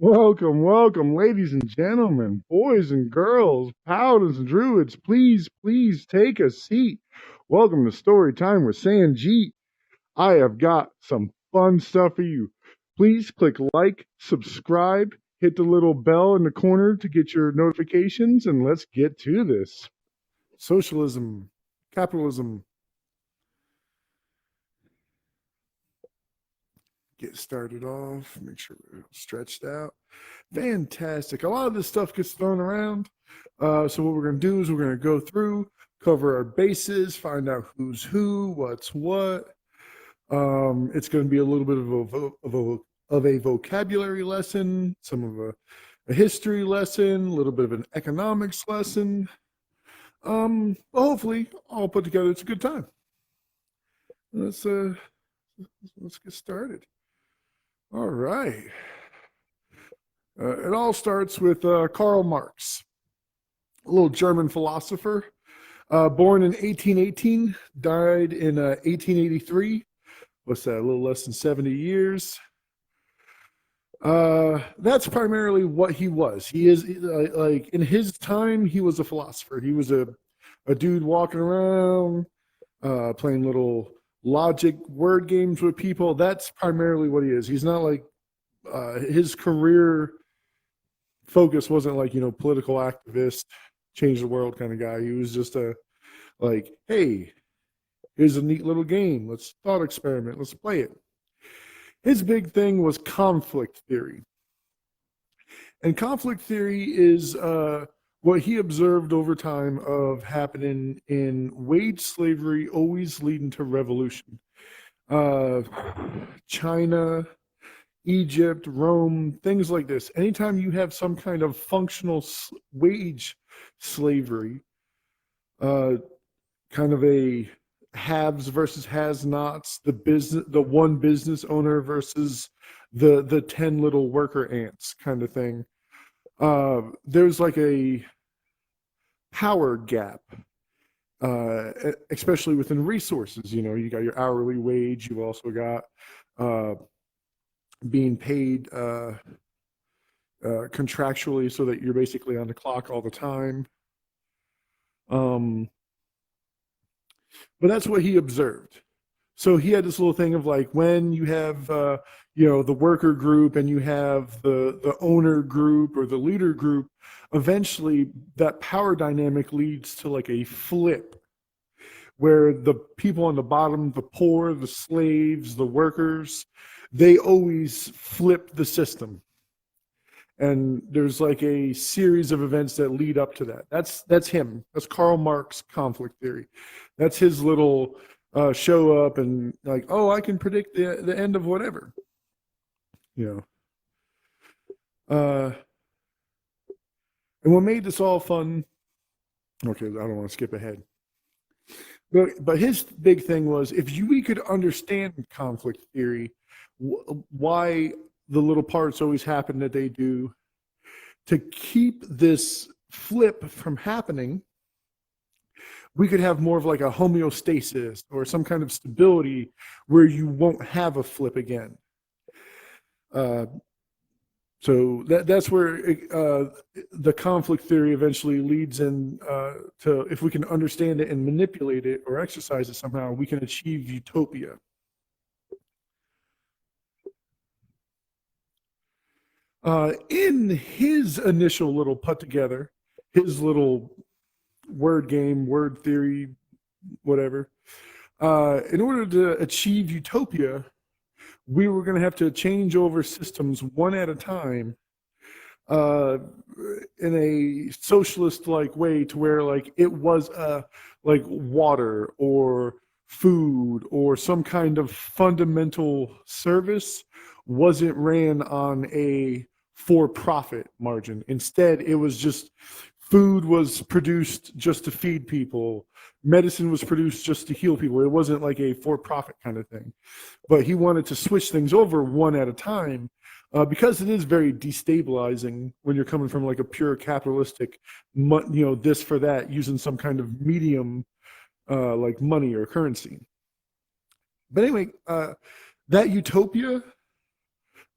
Welcome, welcome, ladies and gentlemen, boys and girls, paladins and druids. Please take a seat. Welcome to Story Time with Sanjeet. I have got some fun stuff for you. Please click like, subscribe, hit the little bell in the corner to get your notifications, and let's get to this. Socialism, capitalism. Get started off, make sure we're stretched out. Fantastic. A lot of this stuff gets thrown around. So what we're going to do is we're going to go through, cover our bases, find out who's who, what's what. It's going to be a little bit of a vocabulary lesson, some of a history lesson, a little bit of an economics lesson. Hopefully, all put together. It's a good time. Let's get started. All right. It all starts with Karl Marx, a little German philosopher, born in 1818, died in 1883. What's that? A little less than 70 years. That's primarily what he was. He is like in his time, he was a philosopher. He was a dude walking around, playing little logic word games with people. That's primarily what he is. He's not like his career focus wasn't like, political activist, change the world kind of guy. He was just like, hey, here's a neat little game. Let's thought experiment. Let's play it. His big thing was conflict theory. And conflict theory is what he observed over time of happening in wage slavery, always leading to revolution. China, Egypt, Rome, things like this. Anytime you have some kind of functional wage slavery, kind of a haves versus has-nots, the one business owner versus the 10 little worker ants kind of thing. There's like a power gap, especially within resources. You got your hourly wage. You also got being paid contractually, so that you're basically on the clock all the time. But that's what he observed. So he had this little thing of like, when you have the worker group and you have the owner group or the leader group, eventually that power dynamic leads to like a flip, where the people on the bottom, the poor, the slaves, the workers, they always flip the system. And there's like a series of events that lead up to that. That's him. That's Karl Marx conflict theory. That's his little show up and like, oh, I can predict the end of whatever. And what made this all fun, okay, I don't want to skip ahead. But his big thing was, if we could understand conflict theory, why the little parts always happen that they do, to keep this flip from happening, we could have more of like a homeostasis or some kind of stability where you won't have a flip again. So that's where the conflict theory eventually leads in to, if we can understand it and manipulate it or exercise it somehow, we can achieve utopia. In his initial little put together, his little word game, word theory, whatever, in order to achieve utopia, we were going to have to change over systems one at a time in a socialist-like way, to where like it was like water or food or some kind of fundamental service wasn't ran on a for-profit margin. Instead, it was just food was produced just to feed people. Medicine was produced just to heal people. It wasn't like a for-profit kind of thing. But he wanted to switch things over one at a time, because it is very destabilizing when you're coming from like a pure capitalistic, this for that, using some kind of medium like money or currency. But anyway, that utopia,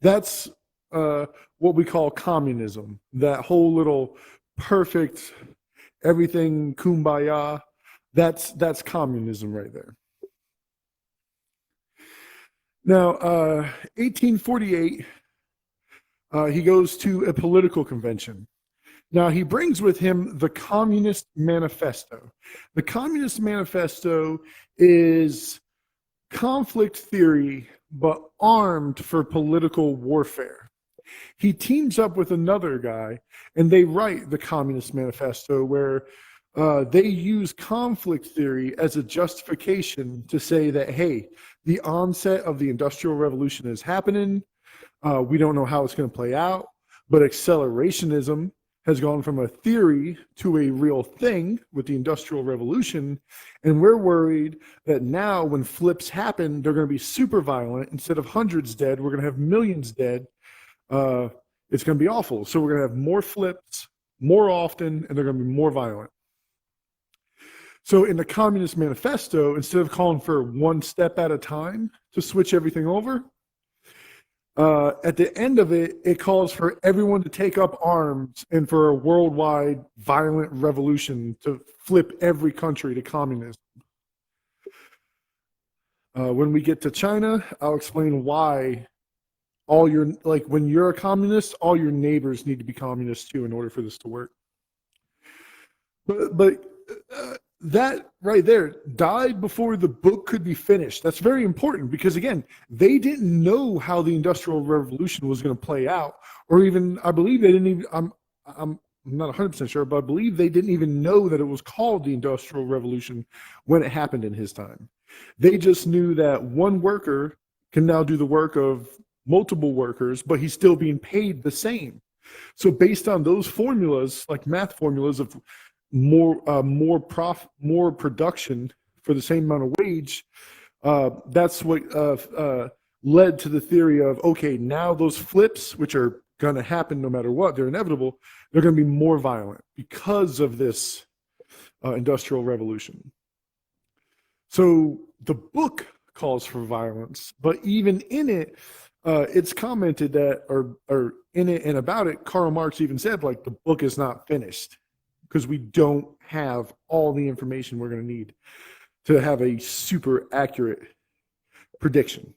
that's what we call communism. That whole little perfect everything kumbaya. That's communism right there. Now, 1848, he goes to a political convention. Now, he brings with him the Communist Manifesto. The Communist Manifesto is conflict theory, but armed for political warfare. He teams up with another guy, and they write the Communist Manifesto, where they use conflict theory as a justification to say that, hey, the onset of the Industrial Revolution is happening. We don't know how it's going to play out, but accelerationism has gone from a theory to a real thing with the Industrial Revolution. And we're worried that now when flips happen, they're going to be super violent. Instead of hundreds dead, we're going to have millions dead. It's going to be awful. So we're going to have more flips more often, and they're going to be more violent. So in the Communist Manifesto, instead of calling for one step at a time to switch everything over, at the end of it, it calls for everyone to take up arms and for a worldwide violent revolution to flip every country to communism. When we get to China, I'll explain why when you're a communist, all your neighbors need to be communists too in order for this to work. But that right there died before the book could be finished. That's very important because, again, they didn't know how the Industrial Revolution was going to play out, or even, I believe they didn't even, I'm not 100% sure, but I believe they didn't even know that it was called the Industrial Revolution when it happened in his time. They just knew that one worker can now do the work of multiple workers, but he's still being paid the same. So based on those formulas, like math formulas of more production for the same amount of wage, that's what led to the theory of, okay, now those flips, which are going to happen no matter what, they're inevitable, they're going to be more violent because of this Industrial Revolution. So the book calls for violence, but even in it, it's commented that, or in it and about it, Karl Marx even said, like, the book is not finished because we don't have all the information we're going to need to have a super accurate prediction.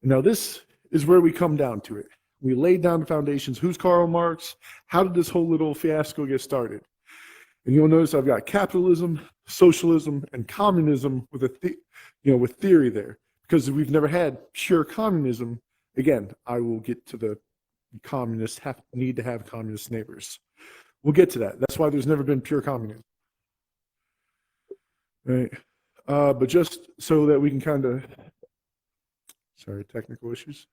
Now, this is where we come down to it. We laid down the foundations. Who's Karl Marx? How did this whole little fiasco get started? And you'll notice I've got capitalism, socialism, and communism with with theory there, because we've never had pure communism. Again, I will get to the communists need to have communist neighbors. We'll get to that. That's why there's never been pure communism. Right? But just so that we can kind of, sorry, technical issues.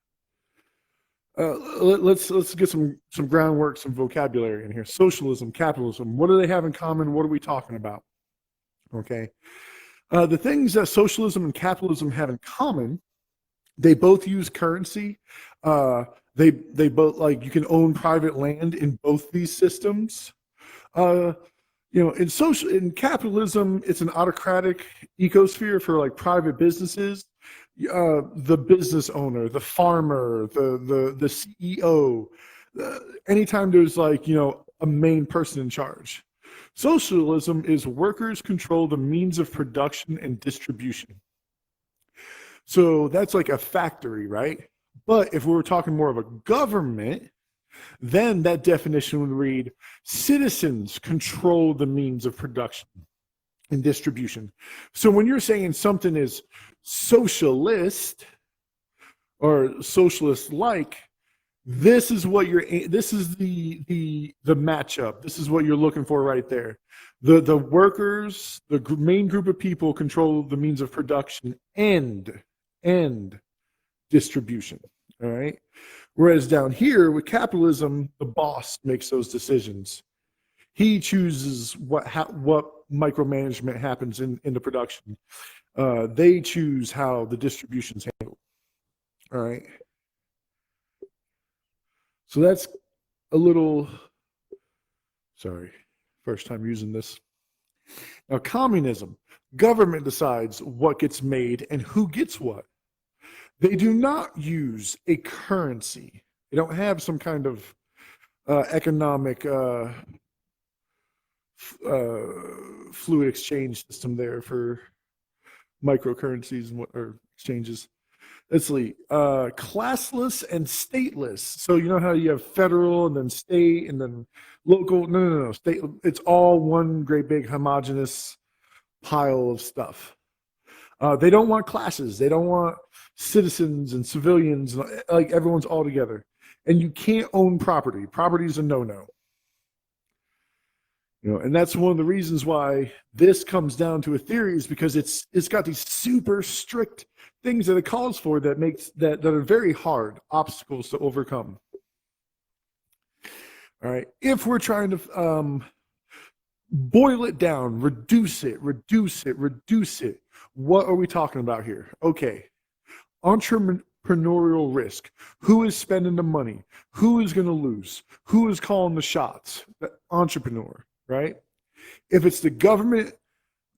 Let's get some groundwork, some vocabulary in here. Socialism, capitalism. What do they have in common? What are we talking about? Okay. The things that socialism and capitalism have in common, they both use currency. They both, like, you can own private land in both these systems. In capitalism, it's an autocratic ecosphere for like private businesses. The business owner, the farmer, the CEO, anytime there's a main person in charge. Socialism is workers control the means of production and distribution. So that's like a factory, right? But if we were talking more of a government, then that definition would read, citizens control the means of production and distribution. So when you're saying something is socialist or socialist-like, this is the matchup. This is what you're looking for right there. The workers, the main group of people control the means of production and distribution. All right. Whereas down here with capitalism, the boss makes those decisions. He chooses what micromanagement happens in the production. They choose how the distribution's handled. All right. So that's a little, sorry, first time using this. Now, communism, government decides what gets made and who gets what. They do not use a currency. They don't have some kind of economic fluid exchange system there for microcurrencies and what or exchanges. Let's see, classless and stateless. So you know how you have federal and then state and then local. No. State. It's all one great big homogenous pile of stuff. They don't want classes. They don't want citizens and civilians. Like everyone's all together. And you can't own property. Property is a no-no. You know, and that's one of the reasons why this comes down to a theory is because it's got these super strict things that it calls for that are very hard obstacles to overcome. All right, if we're trying to boil it down, reduce it, what are we talking about here? Okay, entrepreneurial risk. Who is spending the money? Who is going to lose? Who is calling the shots? The entrepreneur. Right? If it's the government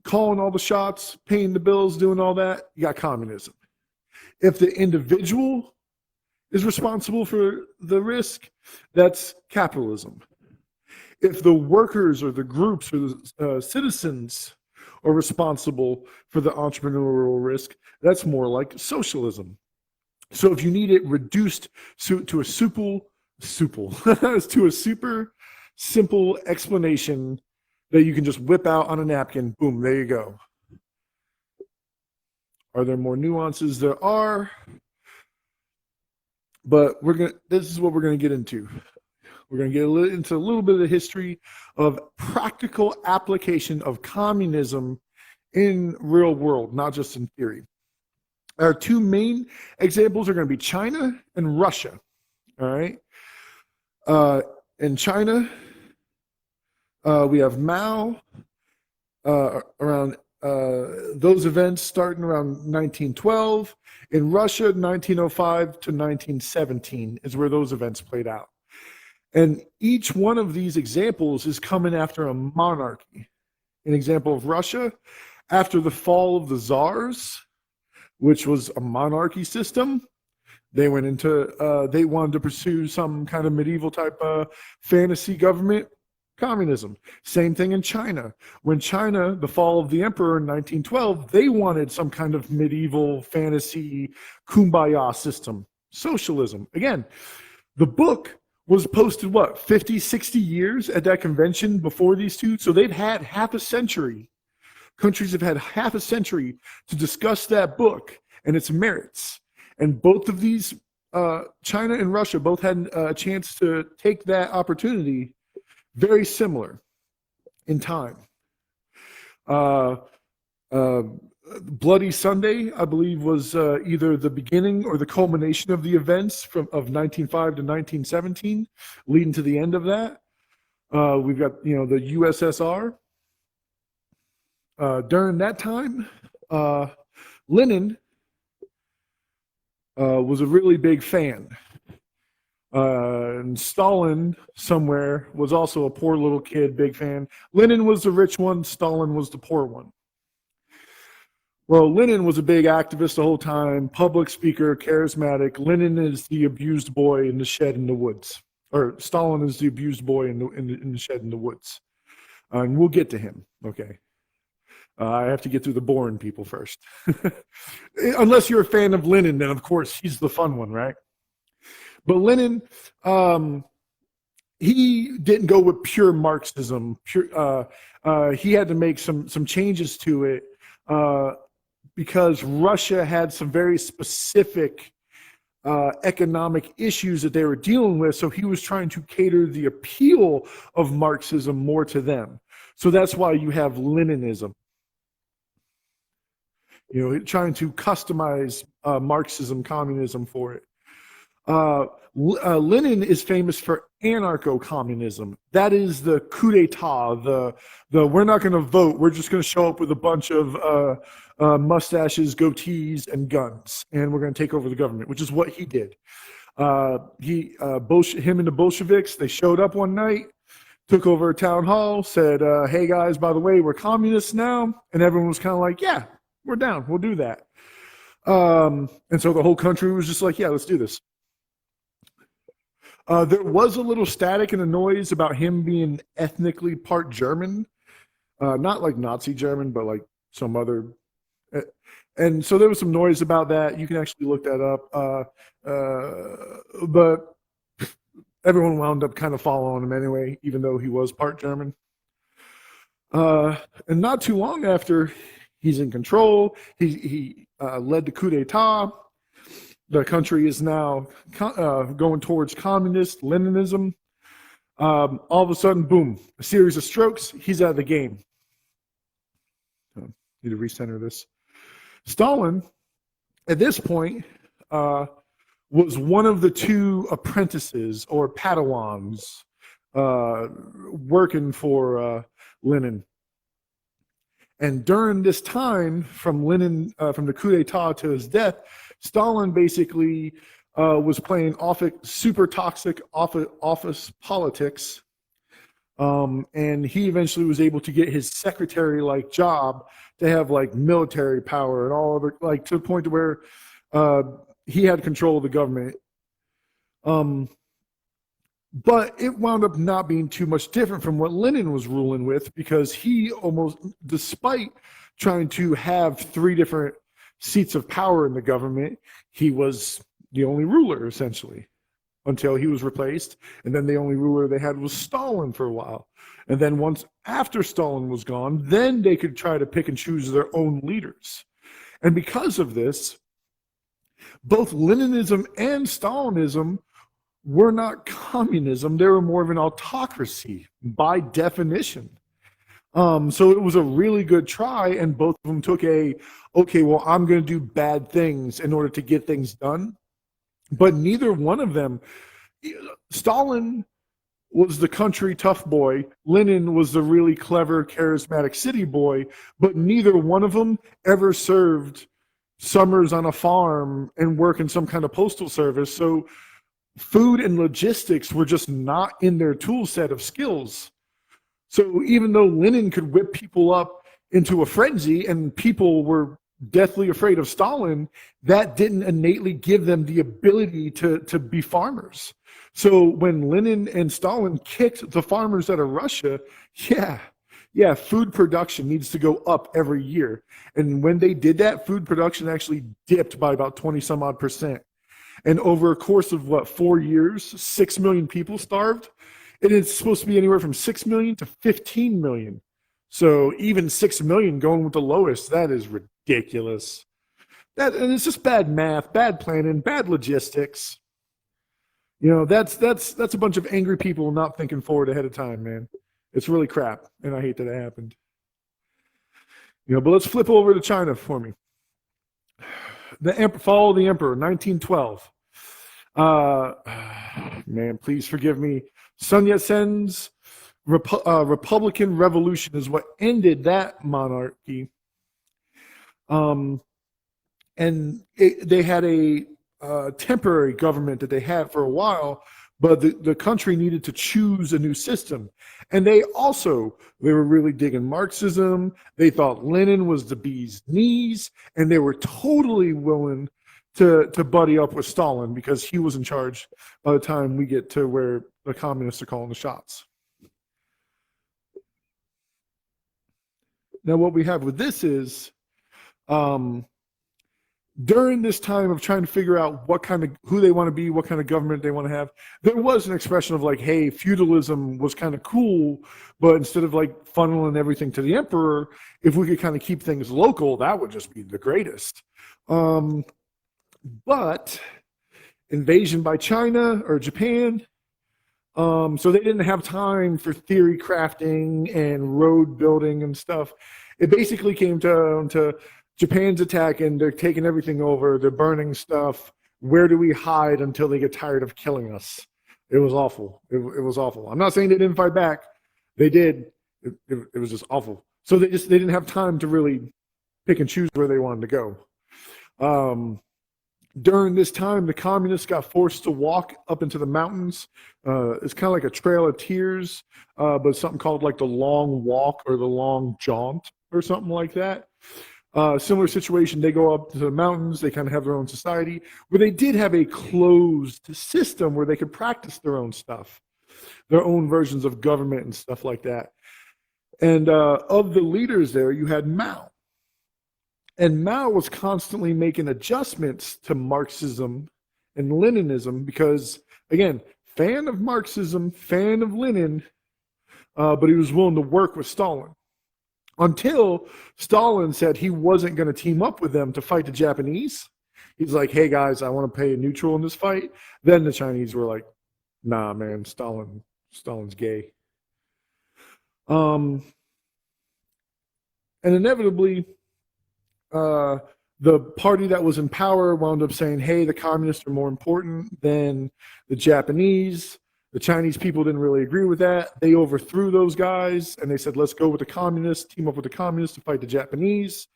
calling all the shots, paying the bills, doing all that, you got communism. If the individual is responsible for the risk, that's capitalism. If the workers or the groups or the citizens are responsible for the entrepreneurial risk, that's more like socialism. So if you need it reduced to a super simple explanation that you can just whip out on a napkin, boom, there you go. Are there more nuances? There are, but this is what we're gonna get into. We're gonna get into a little bit of the history of practical application of communism in real world, not just in theory. Our two main examples are gonna be China and Russia, all right? In China, we have Mao around those events starting around 1912. In Russia, 1905 to 1917 is where those events played out. And each one of these examples is coming after a monarchy. An example of Russia, after the fall of the czars, which was a monarchy system, they went into, they wanted to pursue some kind of medieval type fantasy government, communism. Same thing in China. When China, the fall of the emperor in 1912, they wanted some kind of medieval fantasy kumbaya system, socialism. Again, the book was posted, 50, 60 years at that convention before these two? So they've had half a century. Countries have had half a century to discuss that book and its merits. And both of these, China and Russia, both had a chance to take that opportunity, very similar in time. Bloody Sunday, I believe, was either the beginning or the culmination of the events of 1905 to 1917, leading to the end of that. We've got, the USSR. During that time, Lenin was a really big fan. And Stalin somewhere was also a poor little kid, big fan. Lenin was the rich one, Stalin was the poor one. Well, Lenin was a big activist the whole time, public speaker, charismatic. Lenin is the abused boy in the shed in the woods. Or Stalin is the abused boy in the shed in the woods. And we'll get to him, okay? I have to get through the boring people first. Unless you're a fan of Lenin, then of course he's the fun one, right? But Lenin, he didn't go with pure Marxism. He had to make some changes to it because Russia had some very specific economic issues that they were dealing with. So he was trying to cater the appeal of Marxism more to them. So that's why you have Leninism. Trying to customize Marxism, communism for it. Lenin is famous for anarcho-communism. That is the coup d'etat, the we're not going to vote, we're just going to show up with a bunch of mustaches, goatees, and guns, and we're going to take over the government, which is what he did. Him and the Bolsheviks, they showed up one night, took over a town hall, said, hey guys, by the way, we're communists now, and everyone was kind of like, yeah, we're down, we'll do that. And so the whole country was just like, yeah, let's do this. There was a little static and a noise about him being ethnically part German, not like Nazi German, but like some other. uh, And so there was some noise about that. You can actually look that up. But everyone wound up kind of following him anyway, even though he was part German. And not too long after he's in control, he led the coup d'etat. The country is now going towards communist Leninism. All of a sudden, boom, a series of strokes, he's out of the game. Need to recenter this. Stalin, at this point, was one of the two apprentices or Padawans working for Lenin. And during this time, from Lenin, from the coup d'etat to his death, Stalin basically was playing super toxic office politics, and he eventually was able to get his secretary-like job to have like military power and all of it, like to the point to where he had control of the government. But it wound up not being too much different from what Lenin was ruling with, because he almost, despite trying to have 3 different seats of power in the government, he was the only ruler essentially until he was replaced. And then the only ruler they had was Stalin for a while. And then once after Stalin was gone, then they could try to pick and choose their own leaders. And because of this, both Leninism and Stalinism were not communism. They were more of an autocracy by definition. So it was a really good try, and both of them took okay, well, I'm going to do bad things in order to get things done. But neither one of them, Stalin was the country tough boy, Lenin was the really clever, charismatic city boy, but neither one of them ever served summers on a farm and work in some kind of postal service. So food and logistics were just not in their tool set of skills. So even though Lenin could whip people up into a frenzy and people were deathly afraid of Stalin, that didn't innately give them the ability to be farmers. So when Lenin and Stalin kicked the farmers out of Russia, yeah, food production needs to go up every year. And when they did that, food production actually dipped by about 20 some odd percent. And over a course of 4 years, 6 million people starved. And it's supposed to be anywhere from 6 million to 15 million. So even 6 million going with the lowest, that is ridiculous. And it's just bad math, bad planning, bad logistics. That's a bunch of angry people not thinking forward ahead of time, man. It's really crap, and I hate that it happened. But let's flip over to China for me. Fall of the Emperor, 1912. Man, please forgive me. Sun Yat-sen's Republican Revolution is what ended that monarchy. And they had a temporary government that they had for a while, but the country needed to choose a new system. And they were really digging Marxism. They thought Lenin was the bee's knees, and they were totally willing to buddy up with Stalin because he was in charge by the time we get to where the communists are calling the shots. Now, what we have with this is, during this time of trying to figure out who they want to be, what kind of government they want to have, there was an expression of hey, feudalism was kind of cool, but instead of funneling everything to the emperor, if we could kind of keep things local, that would just be the greatest. But invasion by China or Japan, so they didn't have time for theory crafting and road building and stuff. It basically came down to Japan's attacking, they're taking everything over, they're burning stuff. Where do we hide until they get tired of killing us? It was awful. It was awful. I'm not saying they didn't fight back. They did. It was just awful. So they didn't have time to really pick and choose where they wanted to go. During this time, the communists got forced to walk up into the mountains. It's kind of like a trail of tears, but something called the long walk or the long jaunt or something like that. Similar situation, they go up to the mountains, they kind of have their own society, where they did have a closed system where they could practice their own stuff, their own versions of government and stuff like that. And of the leaders there, you had Mao. And Mao was constantly making adjustments to Marxism and Leninism because, again, fan of Marxism, fan of Lenin, but he was willing to work with Stalin. Until Stalin said he wasn't going to team up with them to fight the Japanese. He's like, hey guys, I want to play a neutral in this fight. Then the Chinese were like, nah, man, Stalin's gay. And inevitably, the party that was in power wound up saying, hey, the communists are more important than the Japanese. The Chinese people didn't really agree with that. They overthrew those guys and they said, let's go with the communists, team up with the communists to fight the Japanese.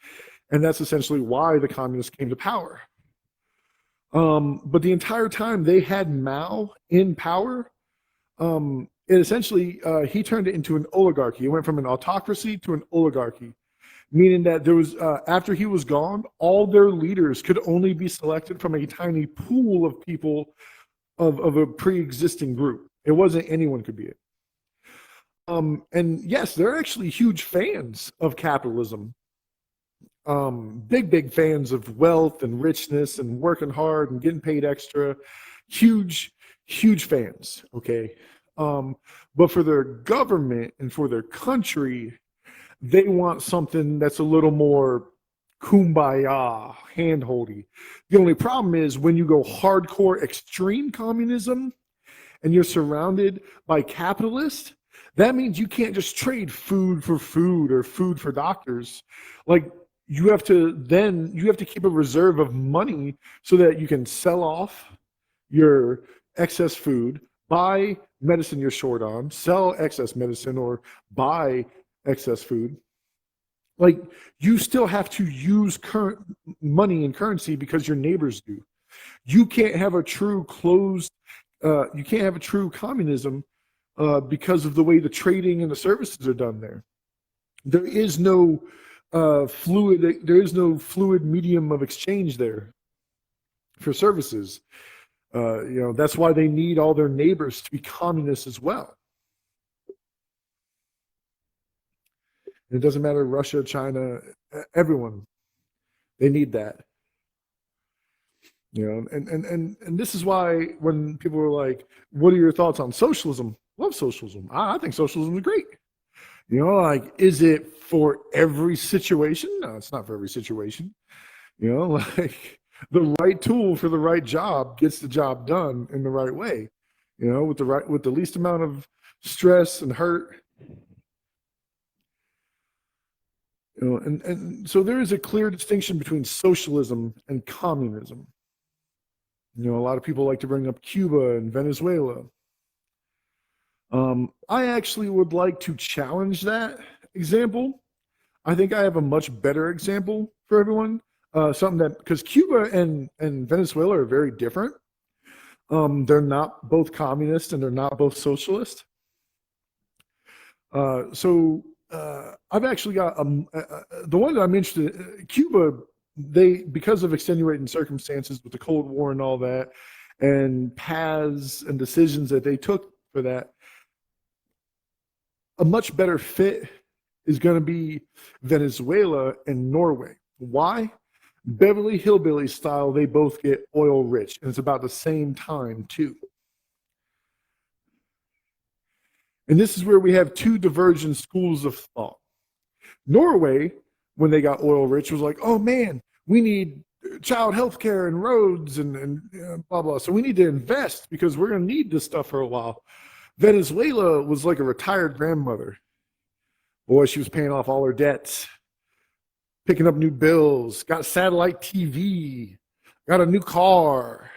And that's essentially why the communists came to power. But the entire time they had Mao in power, it essentially, he turned it into an oligarchy. It went from an autocracy to an oligarchy, meaning that there was, after he was gone, all their leaders could only be selected from a tiny pool of people of a pre-existing group. It wasn't anyone could be it. And yes, they're actually huge fans of capitalism. Big fans of wealth and richness and working hard and getting paid extra. Huge fans, okay? But for their government and for their country, they want something that's a little more kumbaya, hand-holdy. The only problem is when you go hardcore extreme communism and you're surrounded by capitalists, that means you can't just trade food for food or food for doctors. Like you have to keep a reserve of money so that you can sell off your excess food, buy medicine you're short on, sell excess medicine or buy excess food. Like you still have to use current money and currency because your neighbors do. You can't have a true communism because of the way the trading and the services are done there. There is no fluid medium of exchange there for services. That's why they need all their neighbors to be communists as well. It doesn't matter, Russia, China, everyone, they need that. And this is why when people are like, what are your thoughts on socialism? Love socialism. I think socialism is great. Is it for every situation? No, it's not for every situation. Like the right tool for the right job gets the job done in the right way, with the least amount of stress and hurt. And so there is a clear distinction between socialism and communism. A lot of people like to bring up Cuba and Venezuela. I actually would like to challenge that example. I think I have a much better example for everyone. Because Cuba and Venezuela are very different. They're not both communist and they're not both socialist. I've actually got the one that I'm interested in, Cuba. Because of extenuating circumstances with the Cold War and all that, and paths and decisions that they took for that, a much better fit is going to be Venezuela and Norway. Why? Beverly Hillbillies style, they both get oil rich, and it's about the same time too. And this is where we have two divergent schools of thought. Norway, when they got oil rich, was like, oh man, we need child health care and roads and blah, blah. So we need to invest because we're going to need this stuff for a while. Venezuela was like a retired grandmother. Boy, she was paying off all her debts, picking up new bills, got satellite TV, got a new car.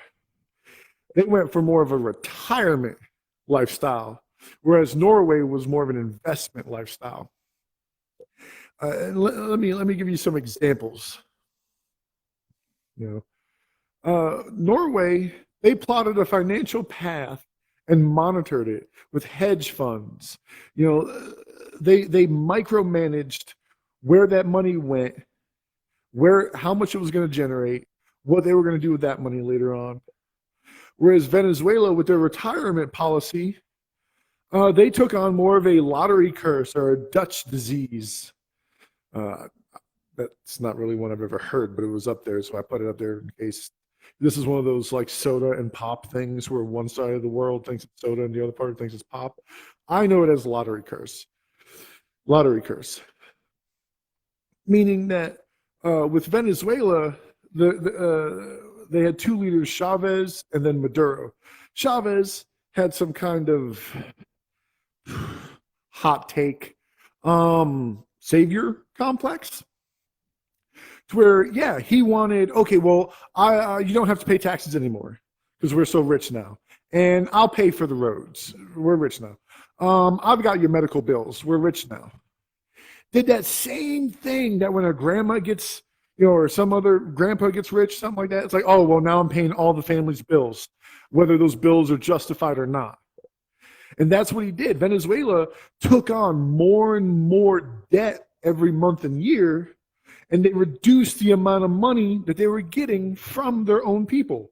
They went for more of a retirement lifestyle, whereas Norway was more of an investment lifestyle. Let me give you some examples. Norway, they plotted a financial path and monitored it with hedge funds. They micromanaged where that money went how much it was going to generate, what they were going to do with that money later on. Whereas Venezuela, with their retirement policy, they took on more of a lottery curse or a Dutch disease. That's not really one I've ever heard, but it was up there, so I put it up there in case. This is one of those like soda and pop things where one side of the world thinks it's soda and the other part thinks it's pop. I know it as lottery curse. Lottery curse. Meaning that with Venezuela, they had two leaders, Chavez and then Maduro. Chavez had some kind of hot take savior complex, to where, yeah, he wanted, okay, well, you don't have to pay taxes anymore because we're so rich now, and I'll pay for the roads. We're rich now. I've got your medical bills. We're rich now. Did that same thing that when a grandma gets, or some other grandpa gets rich, something like that. It's like, oh, well, now I'm paying all the family's bills, whether those bills are justified or not. And that's what he did. Venezuela took on more and more debt every month and year, and they reduced the amount of money that they were getting from their own people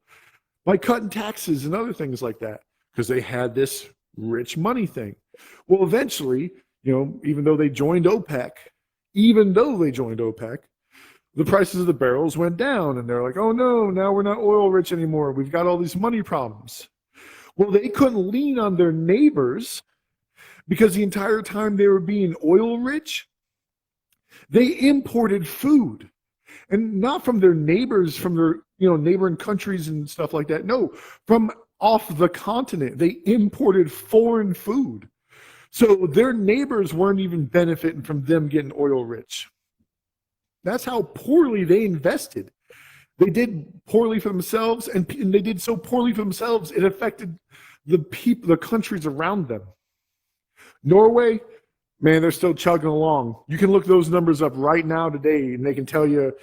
by cutting taxes and other things like that, because they had this rich money thing. Well, eventually, even though they joined OPEC, the prices of the barrels went down, and they're like, oh no, now we're not oil rich anymore. We've got all these money problems. Well, they couldn't lean on their neighbors because the entire time they were being oil rich, they imported food, and not from their neighbors, from their neighboring countries and stuff like that. No, from off the continent, they imported foreign food. So their neighbors weren't even benefiting from them getting oil rich. That's how poorly they invested. They did poorly for themselves, and they did so poorly for themselves, it affected the people, the countries around them. Norway, man, they're still chugging along. You can look those numbers up right now today, and they can tell you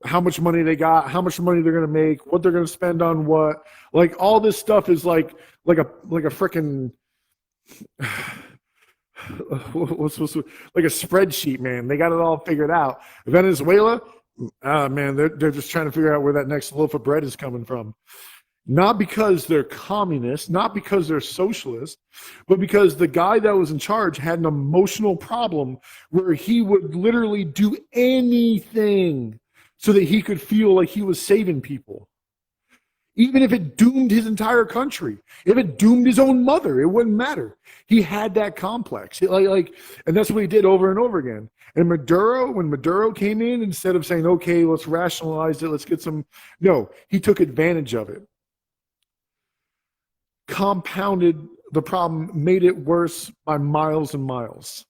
how much money they got, how much money they're going to make, what they're going to spend on what. Like, all this stuff is like a freaking what's like a spreadsheet, man. They got it all figured out. Venezuela, man, they're just trying to figure out where that next loaf of bread is coming from. Not because they're communists, not because they're socialists, but because the guy that was in charge had an emotional problem where he would literally do anything so that he could feel like he was saving people. Even if it doomed his entire country, if it doomed his own mother, it wouldn't matter. He had that complex, and that's what he did over and over again. And when Maduro came in, instead of saying, okay, let's rationalize it, let's get some, no, he took advantage of it, compounded the problem, made it worse by miles and miles.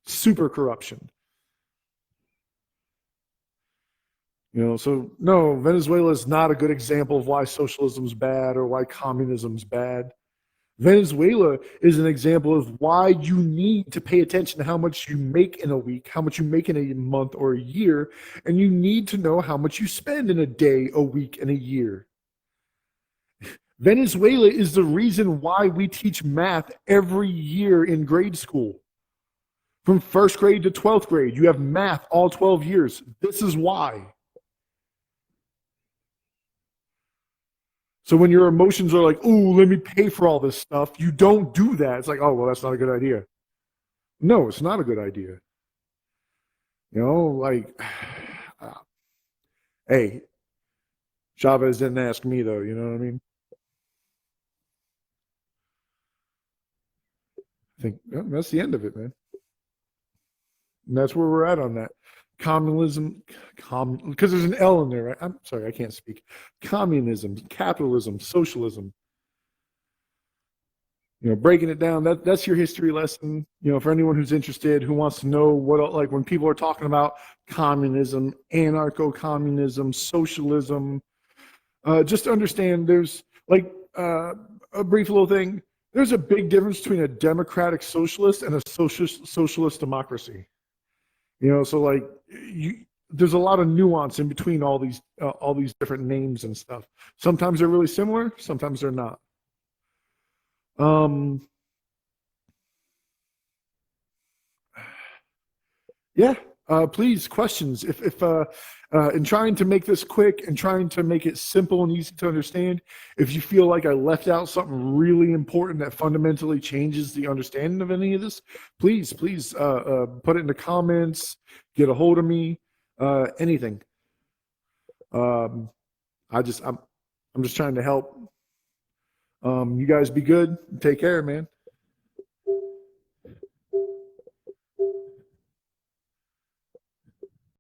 Super corruption. So no, Venezuela is not a good example of why socialism's bad or why communism's bad. Venezuela is an example of why you need to pay attention to how much you make in a week, how much you make in a month or a year, and you need to know how much you spend in a day, a week, and a year. Venezuela is the reason why we teach math every year in grade school. From first grade to 12th grade, you have math all 12 years. This is why. So when your emotions are like, ooh, let me pay for all this stuff, you don't do that. It's like, oh, well, that's not a good idea. No, it's not a good idea. Hey, Chavez didn't ask me, though, you know what I mean? I think that's the end of it, man. And that's where we're at on that. Communism, because there's an L in there, right? I'm sorry, I can't speak. Communism, capitalism, socialism. Breaking it down, that's your history lesson. For anyone who's interested, who wants to know what, like when people are talking about communism, anarcho-communism, socialism, just understand there's a brief little thing. There's a big difference between a democratic socialist and a socialist democracy. So there's a lot of nuance in between all these different names and stuff. Sometimes they're really similar, sometimes they're not. Yeah, Please, questions. If in trying to make this quick and trying to make it simple and easy to understand, if you feel like I left out something really important that fundamentally changes the understanding of any of this, please put it in the comments. Get a hold of me. Anything. I'm just trying to help. You guys be good. Take care, man.